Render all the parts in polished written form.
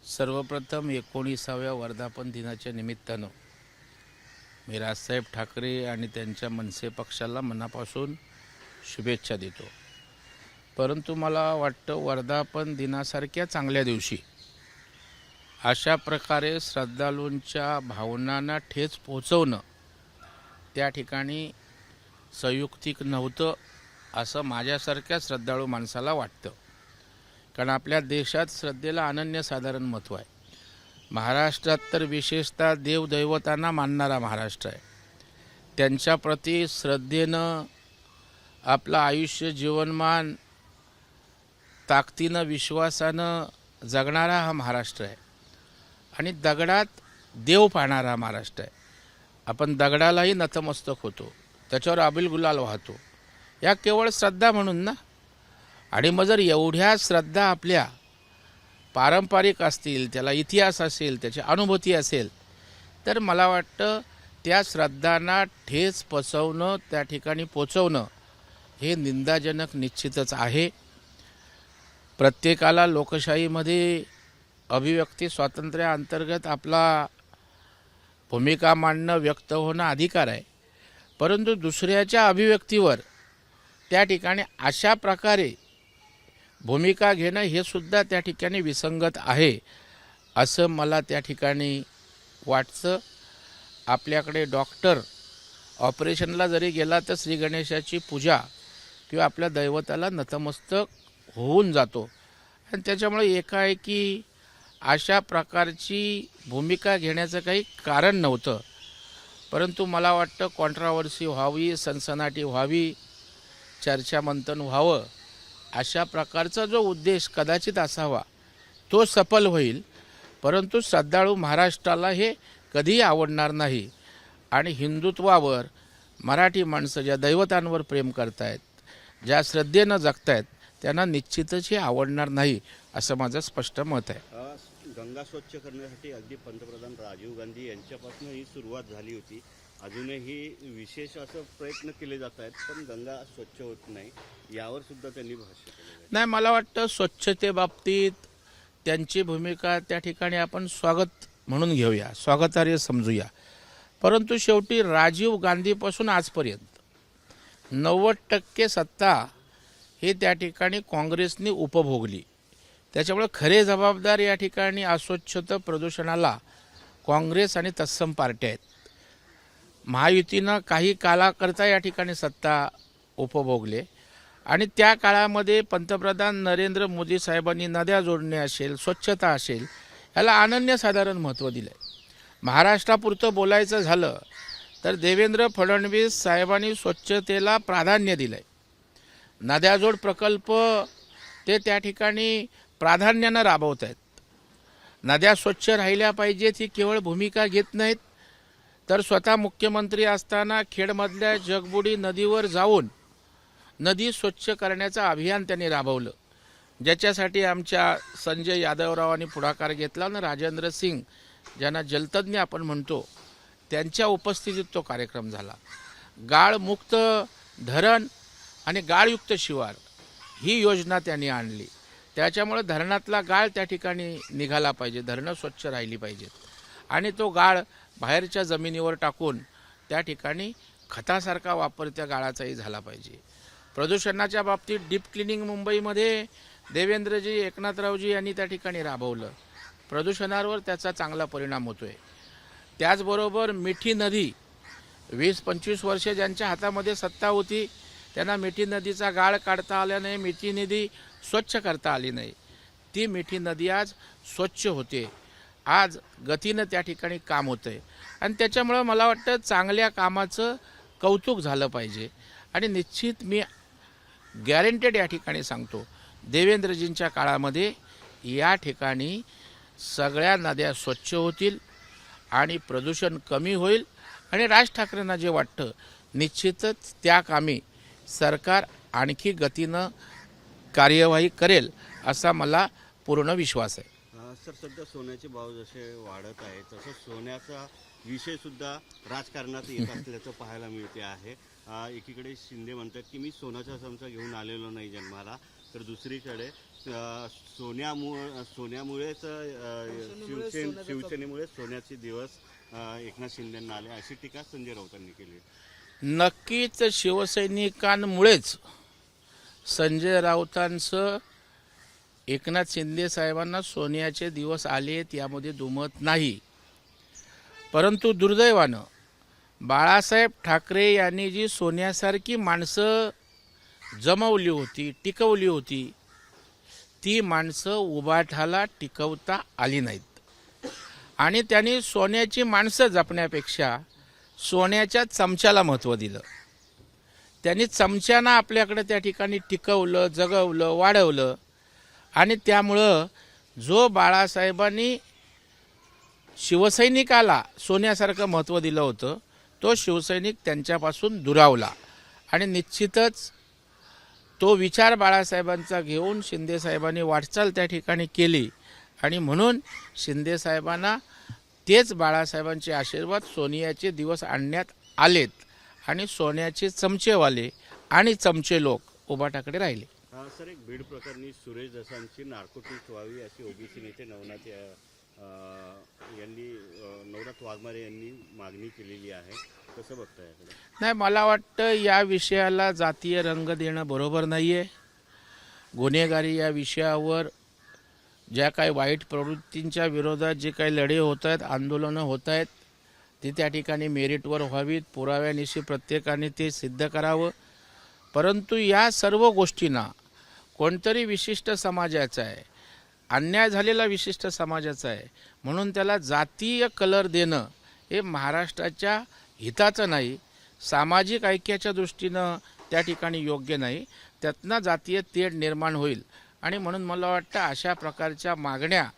सर्वप्रथम 19व्या वर्धापन दिनाच्या निमित्तानं मी राजसाहेब ठाकरे आणि त्यांच्या मनसे पक्षाला मनापासून शुभेच्छा देतो। परंतु मला वाटतं वर्धापन दिनासारख्या चांगल्या दिवशी अशा प्रकारे श्रद्धाळूंच्या भावनांना ठेच पोहोचवणं त्या ठिकाणी संयुक्तिक नव्हतं असं माझ्यासारख्या श्रद्धाळू माणसाला वाटतं। कारण आपल्या देशात श्रद्धेला अनन्यसाधारण महत्त्व आहे। महाराष्ट्रात तर विशेषतः देवदैवतांना मानणारा महाराष्ट्र आहे। त्यांच्याप्रती श्रद्धेनं आपलं आयुष्य जीवनमान ताकदीनं विश्वासानं जगणारा हा महाराष्ट्र आहे आणि दगडात देव पाहणारा हा महाराष्ट्र आहे। आपण दगडालाही नतमस्तक होतो, त्याच्यावर अबिल गुलाल वाहतो, या केवळ श्रद्धा म्हणून ना। आणि मग जर एवढ्या श्रद्धा आपल्या पारंपरिक असतील, त्याला इतिहास असेल, त्याची अनुभूती असेल, तर मला वाटतं त्या श्रद्धांना ठेच पचवणं, त्या ठिकाणी पोचवणं हे निंदाजनक निश्चितच आहे। प्रत्येकाला लोकशाहीमध्ये अभिव्यक्ती स्वातंत्र्याअंतर्गत आपला भूमिका मांडणं, व्यक्त होणं अधिकार आहे। परंतु दुसऱ्याच्या अभिव्यक्तीवर त्या ठिकाणी अशा प्रकारे भूमिका घेणं हे सुद्धा त्या ठिकाणी विसंगत आहे असं मला त्या ठिकाणी वाटतं। आपल्याकडे डॉक्टर ऑपरेशनला जरी गेला तर श्री गणेशाची पूजा किंवा आपल्या दैवताला नतमस्तक होऊन जातो आणि त्याच्यामुळे एकाएकी अशा प्रकारची भूमिका घेण्याचं काही कारण नव्हतं। परंतु मला वाटतं कॉन्ट्रावर्सी व्हावी, सनसनाटी व्हावी, चर्चा मंथन व्हावं, अशा प्रकारचा जो उद्देश कदाचित असावा तो सफल होईल। परंतु श्रद्धाळू महाराष्ट्राला हे कधीही आवडणार नाही आणि हिंदुत्वावर मराठी माणसं ज्या दैवतांवर प्रेम करतायत, ज्या श्रद्धेनं जगतायत, त्यांना निश्चितच हे आवडणार नाही असं माझं स्पष्ट मत आहे। गंगा स्वच्छ करण्यासाठी अगदी पंतप्रधान राजीव गांधी यांच्यापासून ही सुरुवात झाली होती। अजूनही विशेष असं प्रयत्न केले जात आहेत, पण गंगा स्वच्छ होत नाही, यावर सुद्धा त्यांनी भाष्य केलं नाही। मला वाटतं स्वच्छतेबाबतीत त्यांची भूमिका त्या ठिकाणी आपण स्वागत म्हणून घेऊया, स्वागतार्ह समजूया। परंतु शेवटी राजीव गांधीपासून आजपर्यंत 90% सत्ता हे त्या ठिकाणी काँग्रेसने उपभोगली। त्याच्यामुळे खरे जबाबदार या ठिकाणी अस्वच्छता प्रदूषणाला काँग्रेस आणि तत्सम पार्ट्या आहेत। महायुतीनं काही काळाकरता या ठिकाणी सत्ता उपभोगले आणि त्या काळामध्ये पंतप्रधान नरेंद्र मोदी साहेबांनी नद्या जोडणे असेल, स्वच्छता असेल, याला अनन्यसाधारण महत्त्व दिलं आहे। महाराष्ट्रापुरतं बोलायचं झालं तर देवेंद्र फडणवीस साहेबांनी स्वच्छतेला प्राधान्य दिलं आहे। नद्याजोड प्रकल्प ते त्या ठिकाणी प्राधान्यानं राबवत आहेत। नद्या स्वच्छ राहिल्या पाहिजेत ही केवळ भूमिका घेत नाहीत, तर स्वतः मुख्यमंत्री असताना खेडमधल्या जगबुडी नदीवर जाऊन नदी स्वच्छ करण्याचं अभियान त्यांनी राबवलं, ज्याच्यासाठी आमच्या संजय यादवरावांनी पुढाकार घेतला आणि राजेंद्र सिंग, ज्यांना जलतज्ञ आपण म्हणतो, त्यांच्या उपस्थितीत तो कार्यक्रम झाला। गाळमुक्त धरण आणि गाळयुक्त शिवार ही योजना त्यांनी आणली। त्याच्यामुळे धरणातला गाळ त्या ठिकाणी निघाला पाहिजे, धरणं स्वच्छ राहिली पाहिजेत आणि तो गाळ बाहेरच्या जमिनीवर टाकून त्या ठिकाणी खतासारखा वापर त्या गाळाचाही झाला पाहिजे। प्रदूषणाच्या बाबतीत डीप क्लिनिंग मुंबईमध्ये देवेंद्रजी, एकनाथरावजी यांनी त्या ठिकाणी राबवलं, प्रदूषणावर त्याचा चांगला परिणाम होतोय। त्याचबरोबर मिठी नदी 20-25 वर्षे ज्यांच्या हातामध्ये सत्ता होती त्यांना मिठी नदीचा गाळ काढता आला नाही, मिठी नदी स्वच्छ करता आली नाही। ती मिठी नदी आज स्वच्छ होते, आज गतीनं त्या ठिकाणी काम होतंय आणि त्याच्यामुळं मला वाटतं चांगल्या कामाचं कौतुक झालं पाहिजे। आणि निश्चित मी गॅरंटेड या ठिकाणी सांगतो, देवेंद्रजींच्या काळामध्ये या ठिकाणी सगळ्या नद्या स्वच्छ होतील आणि प्रदूषण कमी होईल आणि राज ठाकरेंना जे वाटतं निश्चितच त्या कामी सरकार आणखी गतीनं कार्यवाही करेल असा मला पूर्ण विश्वास आहे। सर, सध्या सोन्याचे भाव जसे वाढत आहेत तसं सोन्याचा विषय सुद्धा राजकारणात येत असल्याचं पाहायला मिळते आहे। एकीकडे शिंदे म्हणतात की मी सोन्याचा चमचा घेऊन आलेलो नाही जन्माला, तर दुसरीकडे सोन्यामुळेच शिवसेनेमुळे सोन्याचे दिवस एकनाथ शिंदेंना आले अशी टीका संजय राऊतांनी केली. नक्कीच शिवसैनिकांमुळेच संजय राऊतांचं एकनाथ शिंदे साहेबांना सोन्याचे दिवस आलेत यामध्ये दुमत नाही. परंतु दुर्दैवानं बाळासाहेब ठाकरे यांनी जी सोन्यासारखी माणसं जमवली होती, टिकवली होती, ती माणसं उभाठाला टिकवता आली नाहीत. आणि त्यांनी सोन्याची माणसं जपण्यापेक्षा सोन्याच्या चमच्याला महत्त्व दिलं. त्यांनी चमच्यानं आपल्याकडे त्या ठिकाणी टिकवलं, जगवलं, वाढवलं. आणि त्यामुळं जो बाळासाहेबांनी शिवसैनिकाला सोन्यासारखं महत्त्व दिलं होतं तो शिवसैनिक त्यांच्यापासून दुरावला. आणि निश्चितच तो विचार बाळासाहेबांचा घेऊन शिंदेसाहेबांनी वाटचाल त्या ठिकाणी केली. आणि म्हणून शिंदेसाहेबांना तेच बाळासाहेबांचे आशीर्वाद सोन्याचे दिवस आणण्यात आलेत. आणि सोन्याचे चमचेवाले आणि चमचे लोक उभाटाकडे राहिले. सर, एक बीड प्रकरणी सुरेश दसांची नार्कोटिक्स व्हावी अशी ओबीसी नेते नवनाथ वाघमारे यांनी मागणी केलेली आहे. कसं बघताय याकडे? नाही, मला वाटतं या विषयाला जातीय रंग देणं बरोबर नाही आहे. गुन्हेगारी या विषयावर ज्या काही वाईट प्रवृत्तींच्या विरोधात जे काही लढे होत आहेत, आंदोलनं होत आहेत, ती त्या ठिकाणी मेरिटवर व्हावीत. पुराव्यानिशी प्रत्येकाने ते सिद्ध करावं. परंतु या सर्व गोष्टींना कोणतरी विशिष्ट समाजाचा आहे, अन्याय झालेला विशिष्ट समाजाचा आहे, म्हणून त्याला जातीय कलर देणं हे महाराष्ट्राच्या हिताचं नाही, सामाजिक ऐक्याच्या दृष्टीनं त्या ठिकाणी योग्य नाही. त्यातनं जातीय तेढ निर्माण होईल. आणि म्हणून मला वाटतं अशा प्रकारच्या मागण्या,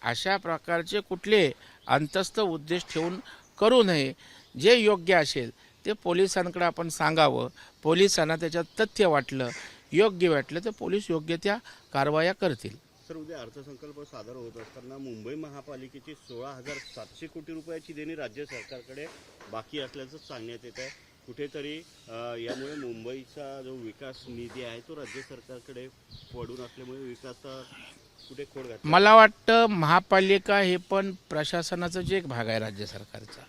अशा प्रकारचे कुठले अंतस्थ उद्देश ठेवून करू नये. जे योग्य असेल ते पोलिसांकडे आपण सांगावं. पोलिसांना त्याच्यात तथ्य वाटलं, योग्य वाटलं तर पोलीस योग्य त्या कारवाया करतील. सर, उद्या अर्थसंकल्प सादर होत असताना मुंबई महापालिकेची 16,700 कोटी रुपयाची देणी राज्य सरकारकडे बाकी असल्याचं सांगण्यात येत आहे. कुठेतरी यामुळे मुंबईचा जो विकास निधी आहे तो राज्य सरकारकडे पडून असल्यामुळे विकासाचा कुठे खोड घातला. मला वाटतं महापालिका हे पण प्रशासनाचा जे एक भाग आहे राज्य सरकारचा.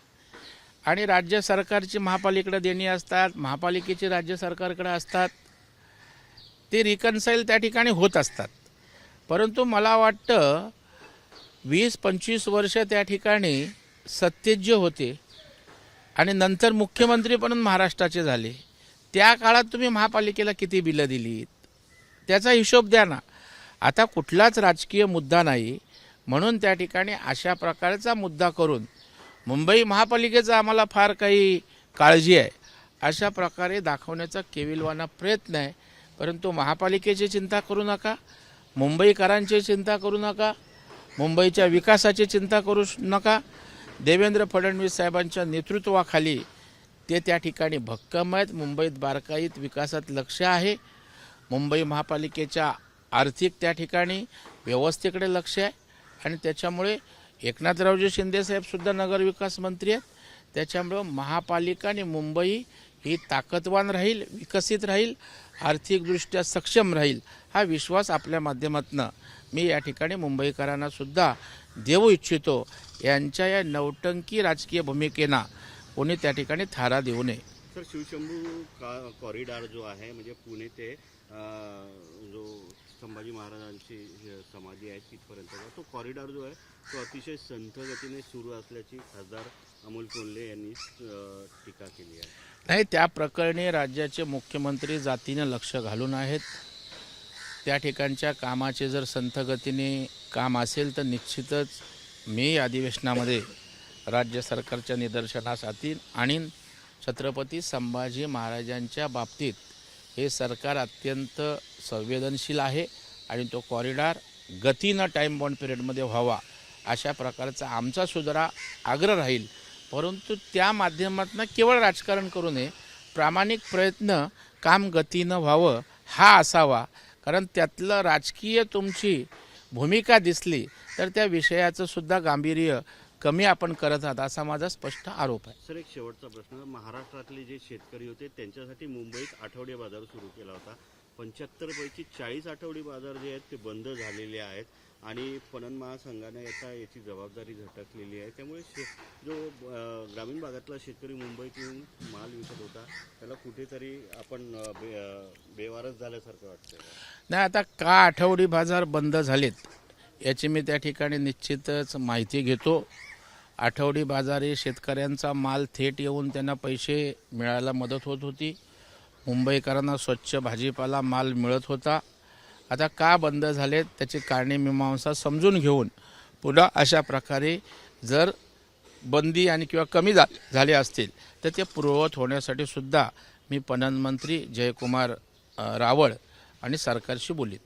आणि राज्य सरकारची महापालिकेकडे देणी असतात, महापालिकेची राज्य सरकारकडे असतात. ते रिकन्साईल त्या ठिकाणी होत असतात. परंतु मला वाटतं 20-25 वर्ष त्या ठिकाणी सत्तेत जे होते आणि नंतर मुख्यमंत्री पण महाराष्ट्राचे झाले, त्या काळात तुम्ही महापालिकेला किती बिलं दिलीत त्याचा हिशोब द्या ना. आता कुठलाच राजकीय मुद्दा नाही, म्हणून त्या ठिकाणी अशा प्रकारचा मुद्दा करून मुंबई महापालिकेचा आम्हाला फार काही काळजी आहे अशा प्रकारे दाखवण्याचा केविलवाना प्रयत्न आहे. परंतु महापालिकेची चिंता करू नका, मुंबईकरांची चिंता करू नका, मुंबईच्या विकासाची चिंता करू नका. देवेंद्र फडणवीस साहेबांच्या नेतृत्वाखाली ते त्या ठिकाणी भक्कम आहेत. मुंबईत बारकाईत विकासात लक्ष आहे. मुंबई महापालिकेच्या आर्थिक त्या ठिकाणी व्यवस्थेकडे लक्ष आहे. आणि त्याच्यामुळे एकनाथरावजी शिंदेसाहेबसुद्धा नगरविकास मंत्री आहेत. त्याच्यामुळं महापालिका आणि मुंबई ही ताकदवान राहील, विकसित राहील, आर्थिकदृष्ट्या सक्षम राहील हा विश्वास आपल्या माध्यमातून मी या ठिकाणी मुंबईकरांना सुद्धा देऊ इच्छितो. यांच्या या नौटंकी राजकीय भूमिकेना कोणी त्या ठिकाणी थारा देऊ नये. सर, शिवशंभू कॉरिडॉर जो आहे म्हणजे पुणे ते जो संभाजी महाराजांची समाधी आहे तिथपर्यंतचा तो कॉरिडॉर जो आहे तो अतिशय संथ गतीने सुरू असल्याची खासदार अमोल कोल्हे यांनी टीका केली आहे. नाही, त्या प्रकरणी राज्याचे मुख्यमंत्री जातीनं लक्ष घालून आहेत. त्या ठिकाणच्या कामाचे जर संथ गतीने काम असेल तर निश्चितच मी अधिवेशनामध्ये राज्य सरकारच्या निदर्शनास आणीन. छत्रपती संभाजी महाराजांच्या बाबतीत हे सरकार अत्यंत संवेदनशील आहे आणि तो कॉरिडॉर गतीनं टाईम बाउंड पिरियडमध्ये व्हावा अशा प्रकारचा आमचा सुद्धा आग्रह राहील. परंतु त्या माध्यमातून केवळ राजकारण करू नये, प्रामाणिक प्रयत्न काम गतीनं व्हावं हा असावा. कारण त्यातलं राजकीय तुमची भूमिका दिसली तर त्या विषयाचं सुद्धा गांभीर्य कमी आपण करत आहात असा माझा स्पष्ट आरोप आहे. सर, एक शेवटचा प्रश्न. महाराष्ट्रातले जे शेतकरी होते त्यांच्यासाठी मुंबईत आठवडे बाजार सुरू केला होता. 75 पैकी 40 आठवडी बाजार जे आहेत ते बंद झालेले आहेत आणि पणन महासंघाने आता याची जबाबदारी झटकलेली आहे. त्यामुळे जो ग्रामीण भागातला शेतकरी मुंबईत येऊन माल विकत होता त्याला कुठेतरी आपण बेवारस झाल्यासारखं वाटतं. नाही, आता का आठवडी बाजार बंद झालेत याची मी त्या ठिकाणी निश्चितच माहिती घेतो. आठवडी बाजारी शेतकऱ्यांचा माल थेट येऊन त्यांना पैसे मिळायला मदत होत होती. मुंबईकरांना स्वच्छ भाजीपाला माल मिळत होता. आता का बंद झालेत त्याची कारणे मीमांसा समजून घेऊन पुन्हा अशा प्रकारे जर बंदी आणि किंवा कमी झाले असतील तर ते पूर्ववत होण्यासाठी सुद्धा मी पणन मंत्री जयकुमार रावळ आणि सरकारशी बोलीन.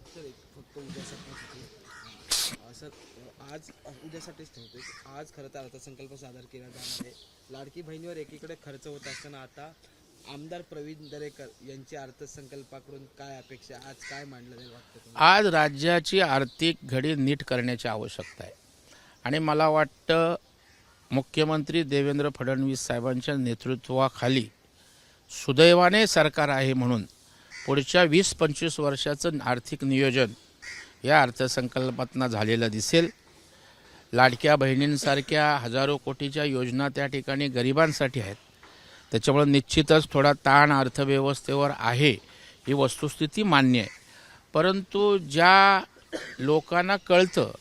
आज उद्यासाठीच ठेवतोय की आज खरं तर अर्थसंकल्प सादर केला जाणार आहे. लाडकी बहिणीवर एकीकडे खर्च होत असताना आता आमदार प्रवीण दरेकर यांची अर्थसंकल्पाकडून काय अपेक्षा, आज काय मांडलं जाईल वाटतं तुम्हाला? आज राज्याची आर्थिक घडी नीट करण्याची आवश्यकता आहे आणि मला वाटतं मुख्यमंत्री देवेंद्र फडणवीस साहेबांच्या नेतृत्वाखाली सुदैवाने सरकार आहे म्हणून पुढच्या 20-25 वर्षाचं आर्थिक नियोजन या अर्थसंकल्पातनं झालेलं दिसेल. लाडक्या बहिणींसारख्या हजारो कोटीच्या योजना त्या ठिकाणी गरिबांसाठी आहेत. त्याच्यामुळे निश्चितच थोडा ताण अर्थव्यवस्थेवर आहे, ही वस्तुस्थिती मान्य आहे. परंतु ज्या लोकांना कळतं,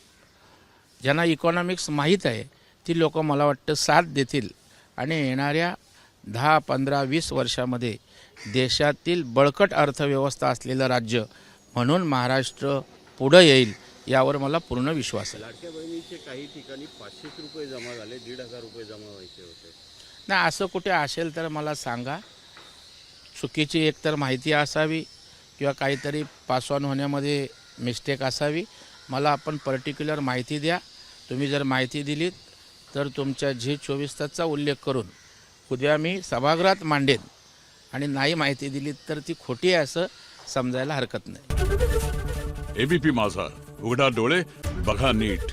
ज्यांना इकॉनॉमिक्स माहीत आहे, ती लोक मला वाटतं साथ देतील आणि येणाऱ्या 10, 15, 20 वर्षामध्ये देशातील बळकट अर्थव्यवस्था असलेलं राज्य म्हणून महाराष्ट्र पुढं येईल यावर मला पूर्ण विश्वास आहे. लाडक्या बहिणीचे काही ठिकाणी 500 रुपये जमा झाले, 1,500 रुपये जमा व्हायचे होते. नाही, असं कुठे असेल तर मला सांगा. चुकीची एकतर माहिती असावी किंवा काहीतरी पासऑन होण्यामध्ये मिस्टेक असावी. मला आपण पर्टिक्युलर माहिती द्या. तुम्ही जर माहिती दिलीत तर तुमच्या G24 तासचा उल्लेख करून उद्या मी सभागृहात मांडेन आणि नाही माहिती दिलीत तर ती खोटी आहे असं समजायला हरकत नाही. एबीपी माझा, उघडा डोळे बघा नीट.